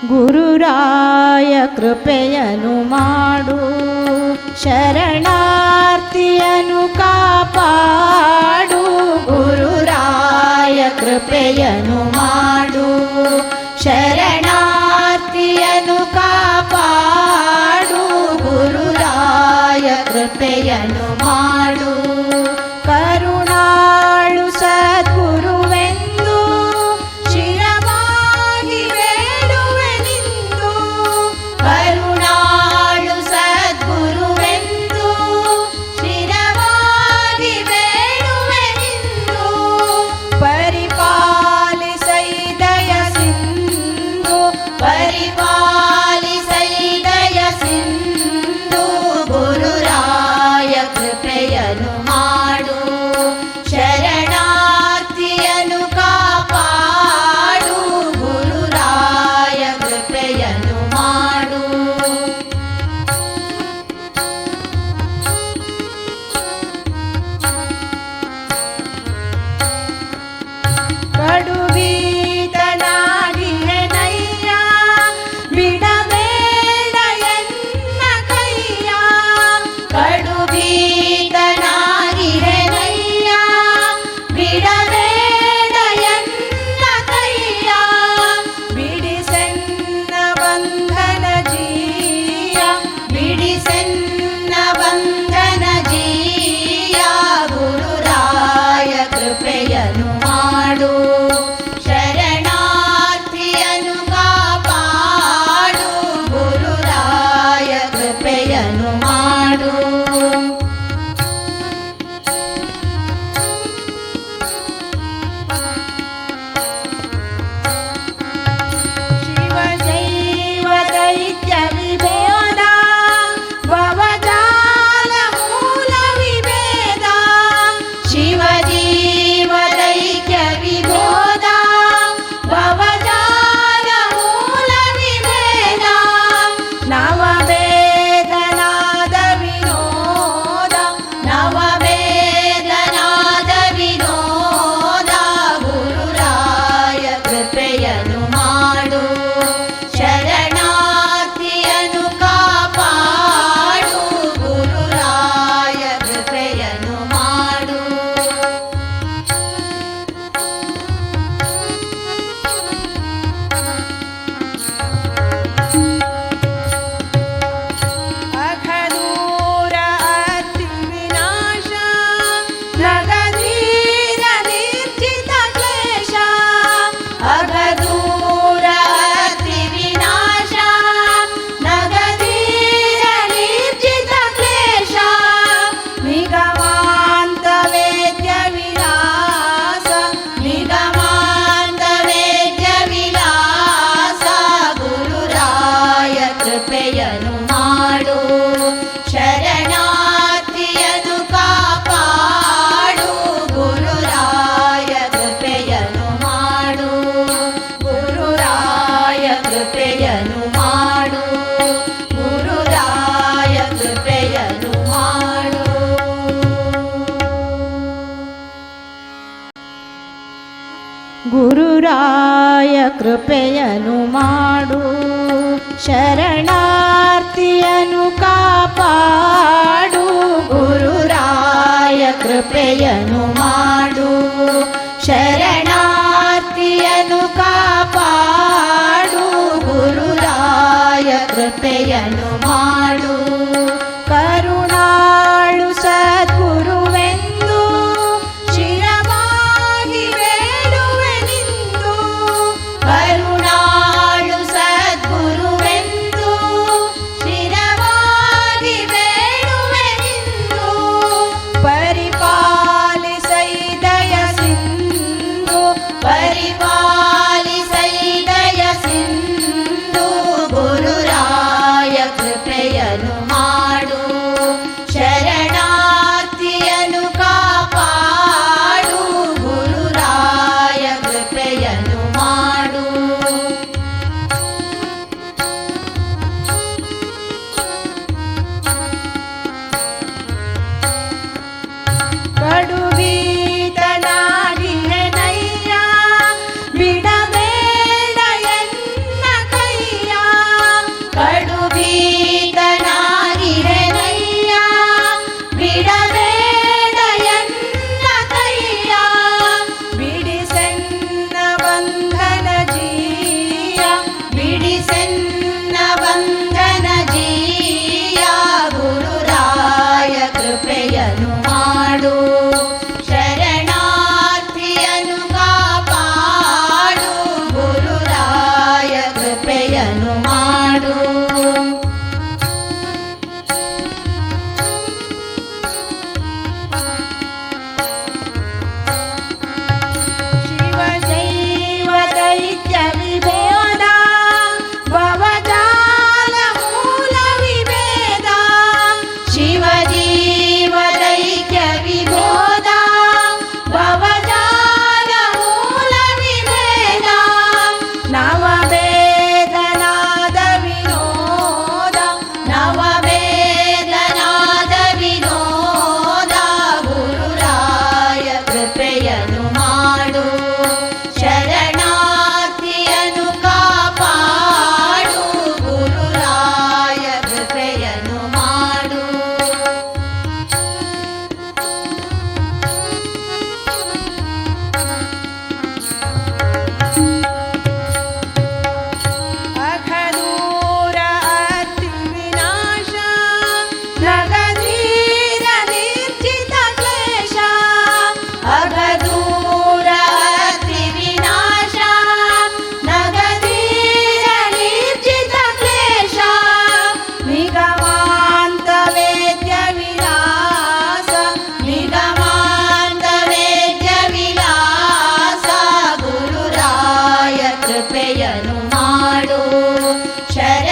ಗುರುರಾಯ ಕೃಪೆಯನು ಮಾಡು, ಶರಣಾರ್ಥಿಯನು ಕಾಪಾಡು. ಗುರುರಾಯ ಕೃಪೆಯನು ಮಾಡು, ಶರಣಾರ್ಥಿಯನು ಕಾಪಾಡು. ಗುರುರಾಯ ಕೃಪೆಯನು ಮಾಡು. ಕರುಣಾಳು ಸದ್ಗುರುವೆಂದು ಶಿರವಾಗಿ ಬೇಡುವೆನಿಂದು. ಕರುಣಾಳು ಸದ್ಗುರುವೆಂದು ಶಿರವಾಗಿ ಬೇಡುವೆನಿಂದು. ಪರಿಪಾಲಿಸೈ ದಯ ಸಿಂಧು, ಪರಿಪಾಲಿಸೈ ದಯ ಸಿಂಧು. ಗುರುರಾಯ ಕೃಪೆಯನು ಮಾಡು, ಶರಣಾರ್ಥಿಯನು ಕಾಪಾಡು. ಗುರುರಾಯ ಕೃಪೆಯನು ಮಾಡು. ಕಡುಗೀತನಾಗಿಹೆನಯ್ಯ, ಬಿಡಬೇಡ ಎನ್ನ ಕೈಯ. ಕಡುಗೀತನಾಗಿಹೆನಯ್ಯ, ಬಿಡಬೇಡ ಎನ್ನ ಕೈಯ. ಬಿಡಿಸೆನ್ನ ಬಂಧನ ಜೀಯ, ಬಿಡಿಸೆನ್ನ ಬಂಧನ ಜೀಯ. ಗುರುರಾಯ ಕೃಪೆಯನು ಮಾಡು, ಶರಣಾರ್ಥಿಯನು ಕಾಪಾಡು. ಗುರುರಾಯ ಕೃಪೆಯನು ಮಾಡು. ಶಿವ ಶೈವ ದೈತ್ಯ ವಿಭೇದ, ಭವಜಾಲ ಮೂಲ ವಿಭೇದ. ಶಿವ ಜೀವ ದೈತ್ಯ ವಿಭೋದ, ಭವಜಾಲ ಮೂಲ ವಿಭೇದ. ನವವೇದನಾದ ವಿನೋದ, ನವವೇದನಾದ ವಿನೋದ. ಗುರುರಾಯ ಕೃಪೆಯನು ಮಾಡು, ಶರಣಾರ್ಥಿಯನು ಕಾಪಾಡು. ಗುರುರಾಯ ಕೃಪೆಯನು ಮಾಡು. ಅಘದೂರ ಅತಿ ವಿನಾಶ, ನಗಧೀರ ನಿರ್ಜಿತ ಕ್ಲೇಶ. ಅಘದೂರ ಅತಿ ವಿನಾಶ, ನಗಧೀರ ನಿರ್ಜಿತ ಕ್ಲೇಶ. ನಿಗಮಾಂತ ವೇದ್ಯ ವಿಲಾಸ, ನಿಗಮಾಂತ ವೇದ್ಯ ವಿಲಾಸ. ಗುರುರಾಯ ಕೃಪೆಯನು ಮಾಡು, ಶರಣಾರ್ಥಿಯನು ಕಾಪಾಡು. ಗುರುರಾಯ ಕೃಪೆಯನು ಮಾಡು, ಗುರುರಾಯ ಕೃಪೆಯನು ಮಾಡು. ಗುರುರಾಯ ಕೃಪೆಯನು ಮಾಡು. ಗುರುರಾಯ ಕೃಪೆಯನು ಮಾಡು, ಶರಣಾರ್ಥಿಯನು ಕಾಪಾಡು. ಗುರುರಾಯ ಕೃಪೆಯನು ಮಾಡು, ಶರಣಾರ್ಥಿಯನು ಕಾಪಾಡು. ಗುರುರಾಯ ಕೃಪೆಯನು ಮಾಡು. ಕರುಣಾಳು ಸದ್ಗುರುವೆಂದು ಶಿರವಾಗಿ ಬೇಡುವೆನಿಂದು. ಕರುಣಾಳು ಸದ್ಗುರುವೆಂದು ಶಿರವಾಗಿ ಬೇಡುವೆನಿಂದು. ಪರಿಪಾಲಿಸೈ ದಯ ಸಿಂಧು, ಪರಿಪಾಲಿಸೈ ದಯ ಸಿಂಧು. ಗುರುರಾಯ ಕೃಪೆಯನು ಪೂಜೆಯನ್ನು ಮಾಡು ಶರಣು